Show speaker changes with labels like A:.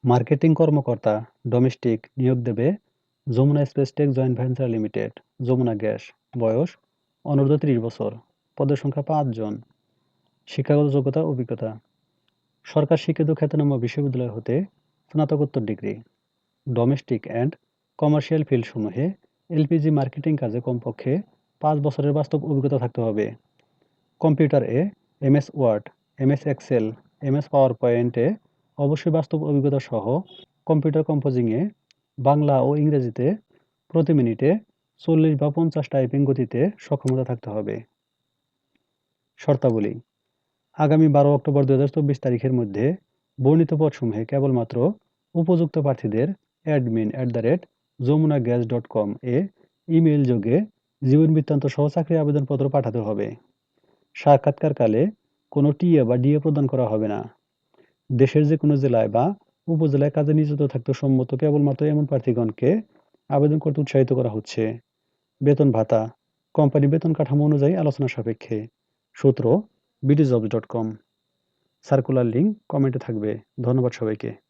A: Marketing কর্মকর্তা domestic নিয়োগ দেবে Jamuna space tech joint venture limited, Jamuna gas. বয়স অনূর্ধ্ব ৩০ বছর। পদের সংখ্যা ৫ জন। শিক্ষাগত যোগ্যতা অভিজ্ঞতা: সরকার স্বীকৃত খ্যাতনামা বিশ্ববিদ্যালয় হতে স্নাতকোত্তর ডিগ্রি। ডোমেস্টিক অ্যান্ড কমার্শিয়াল ফিল্ডসমূহে এলপিজি মার্কেটিং কাজে কমপক্ষে ৫ বছরের বাস্তব অভিজ্ঞতা থাকতে হবে। কম্পিউটারে MS Word, MS Excel, MS power পয়েন্টে অবশ্যই বাস্তব অভিজ্ঞতা সহ কম্পিউটার কম্পোজিংয়ে বাংলা ও ইংরেজিতে প্রতি মিনিটে ৪০ বা ৫০ টাইপিং গতিতে সক্ষমতা থাকতে হবে। শর্তাবলী: আগামী ১২ অক্টোবর ২০২৪ তারিখের মধ্যে বর্ণিত পদসমূহে কেবলমাত্র উপযুক্ত প্রার্থীদের admin@jamunagas.com এ ইমেইল যোগে জীবনবৃত্তান্ত সহ চাকরির আবেদনপত্র পাঠাতে হবে। সাক্ষাৎকারকালে কোনো টিএ বা ডিএ প্রদান করা হবে না। দেশের যে কোনো জেলায় বা উপজেলায় কাজে নিয়োজিত থাকতে সম্মত কেবলমাত্র এমন প্রার্থীগণকে আবেদন করতে উৎসাহিত করা হচ্ছে। বেতন ভাতা কোম্পানি বেতন কাঠামো অনুযায়ী আলোচনা সাপেক্ষে। সূত্র bdjobs.com। সার্কুলার লিঙ্ক কমেন্টে থাকবে। ধন্যবাদ সবাইকে।